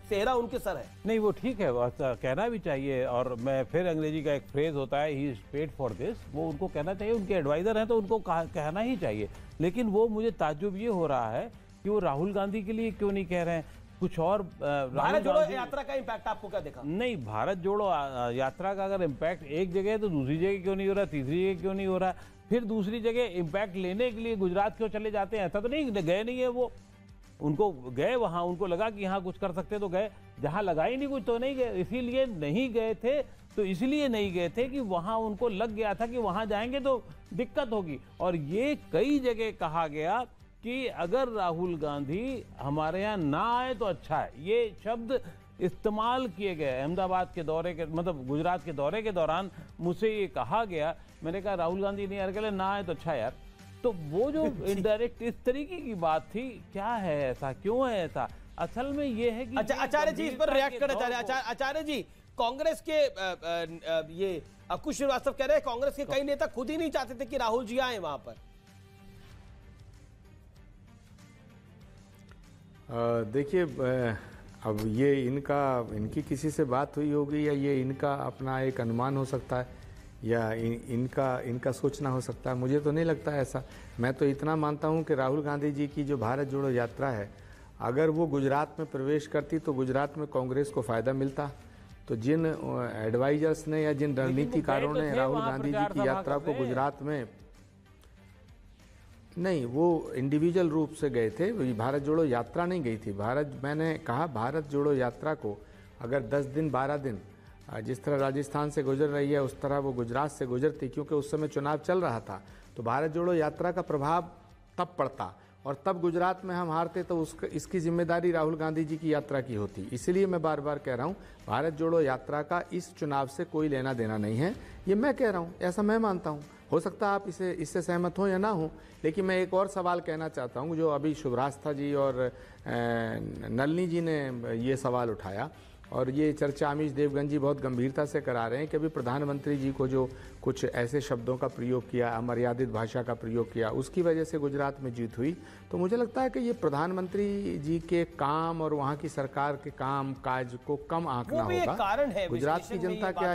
सेहरा उनके सर है। नहीं वो ठीक है, कहना भी चाहिए। और मैं फिर अंग्रेजी का एक फ्रेज होता है, he is paid for this, वो उनको कहना चाहिए, उनके एडवाइजर हैं तो उनको कहना ही चाहिए। लेकिन वो मुझे ताज्जुब ये हो रहा है कि वो राहुल गांधी के लिए क्यों नहीं कह रहे हैं कुछ और। भारत जोड़ो यात्रा का इम्पैक्ट आपको क्या देखा? नहीं, भारत जोड़ो यात्रा का अगर इम्पैक्ट एक जगह है तो दूसरी जगह क्यों नहीं हो रहा, तीसरी जगह क्यों नहीं हो रहा, फिर दूसरी जगह इम्पैक्ट लेने के लिए गुजरात क्यों चले जाते हैं? ऐसा तो नहीं गए नहीं है वो, उनको गए वहां, उनको लगा कि यहाँ कुछ कर सकते तो गए, जहां लगा ही नहीं कुछ तो नहीं गए। इसीलिए नहीं गए थे, तो इसलिए नहीं गए थे कि वहां उनको लग गया था कि वहां जाएंगे तो दिक्कत होगी। और ये कई जगह कहा गया कि अगर राहुल गांधी हमारे यहाँ ना आए तो अच्छा है, ये शब्द इस्तेमाल किए गए। अहमदाबाद के दौरे के मतलब गुजरात के दौरे के दौरान मुझसे ये कहा गया, मैंने कहा राहुल गांधी नहीं आ रहे, ना आए तो अच्छा यार। तो वो जो इनडायरेक्ट इस तरीके की बात थी, क्या है ऐसा, क्यों है ऐसा? असल में ये है कि अच्छा आचार्य जी इस पर रिएक्ट कर। आचार्य जी, कांग्रेस के ये अंकुश श्रीवास्तव कह रहे हैं कांग्रेस के कई नेता खुद ही नहीं चाहते थे कि राहुल जी आए वहां पर। देखिए, अब ये इनकी किसी से बात हुई होगी या ये इनका अपना एक अनुमान हो सकता है या इनका सोचना हो सकता है। मुझे तो नहीं लगता है ऐसा। मैं तो इतना मानता हूँ कि राहुल गांधी जी की जो भारत जोड़ो यात्रा है, अगर वो गुजरात में प्रवेश करती तो गुजरात में कांग्रेस को फ़ायदा मिलता। तो जिन एडवाइजर्स ने या जिन रणनीतिकारों ने राहुल गांधी जी की यात्रा को गुजरात में, नहीं वो इंडिविजुअल रूप से गए थे, भारत जोड़ो यात्रा नहीं गई थी। मैंने कहा भारत जोड़ो यात्रा को अगर 10 दिन 12 दिन जिस तरह राजस्थान से गुजर रही है उस तरह वो गुजरात से गुजरती, क्योंकि उस समय चुनाव चल रहा था, तो भारत जोड़ो यात्रा का प्रभाव तब पड़ता और तब गुजरात में हम हारते तो इसकी जिम्मेदारी राहुल गांधी जी की यात्रा की होती। इसलिए मैं बार बार कह रहा हूँ भारत जोड़ो यात्रा का इस चुनाव से कोई लेना देना नहीं है। ये मैं कह रहा हूँ, ऐसा मैं मानता हूँ। हो सकता है आप इससे सहमत हो या ना हो, लेकिन मैं एक और सवाल कहना चाहता हूँ जो अभी शुभरास्ता जी और नलिनी जी ने ये सवाल उठाया और ये चर्चा अमीश देवगन जी बहुत गंभीरता से करा रहे हैं कि अभी प्रधानमंत्री जी को जो कुछ ऐसे शब्दों का प्रयोग किया, अमर्यादित भाषा का प्रयोग किया, उसकी वजह से गुजरात में जीत हुई। तो मुझे लगता है कि ये प्रधानमंत्री जी के काम और वहाँ की सरकार के काम काज को कम आंकना होगा। कारण है गुजरात की जनता क्या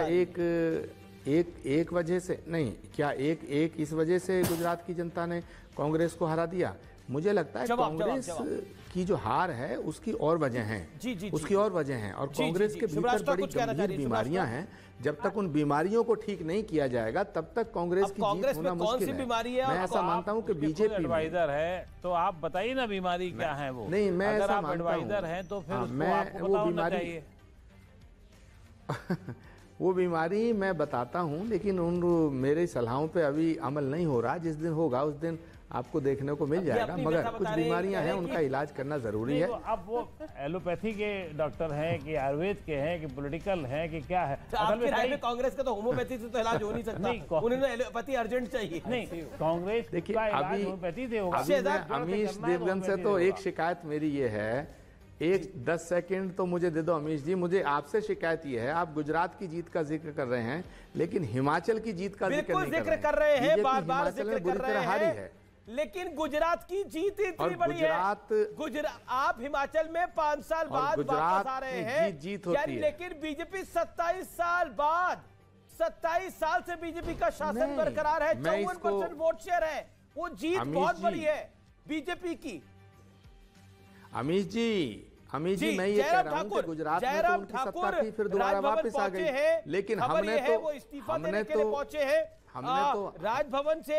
एक वजह से नहीं, क्या एक इस वजह से गुजरात की जनता ने कांग्रेस को हरा दिया? मुझे लगता है कांग्रेस की जो हार है उसकी और वजह हैं, उसकी और वजह हैं। और कांग्रेस के भीतर बड़ी गंभीर बीमारियां हैं। जब तक उन बीमारियों को ठीक नहीं किया जाएगा तब तक कांग्रेस की जीत होना मुश्किल है। मैं ऐसा मानता हूँ कि बीजेपी एडवाइजर है, तो आप बताइए ना बीमारी क्या है वो। नहीं, मैं ऐसा मानता हूँ एडवाइजर है तो फिर मैं वो बीमारी वो बीमारी मैं बताता हूँ, लेकिन उन मेरे सलाहों पे अभी अमल नहीं हो रहा। जिस दिन होगा उस दिन आपको देखने को मिल जाएगा। मगर कुछ बीमारियां हैं, उनका इलाज करना जरूरी है। अब वो एलोपैथी के डॉक्टर हैं कि आयुर्वेद के हैं कि पॉलिटिकल हैं कि क्या है? आपकी राय में कांग्रेस का तो होम्योपैथी से तो इलाज हो नहीं सकता, उन्हें एलोपैथी अर्जेंट चाहिए। नहीं, कांग्रेस देखिए अभी होम्योपैथी से होगा। अमीश देवगन से तो एक शिकायत मेरी ये है, 10 सेकंड तो मुझे दे दो अमीश जी। मुझे आपसे शिकायत ये है, आप गुजरात की जीत का जिक्र कर रहे हैं लेकिन हिमाचल की जीत का जिक्र नहीं कर रहे हैं। बार-बार जिक्र कर रहे हारी है, लेकिन गुजरात की जीत इतनी बड़ी है। आप हिमाचल में 5 साल बाद वापस आ रहे हैं, जीत होती है। लेकिन बीजेपी 27 साल बाद, 27 साल से बीजेपी का शासन बरकरार है, 54% वोट शेयर है। वो जीत बहुत बड़ी है बीजेपी की। अमीश जी मैं ये कह रहा हूं कि गुजरात में तो उनकी सत्ता थी, फिर दोबारा वापस आ गई। लेकिन हमने तो राजभवन से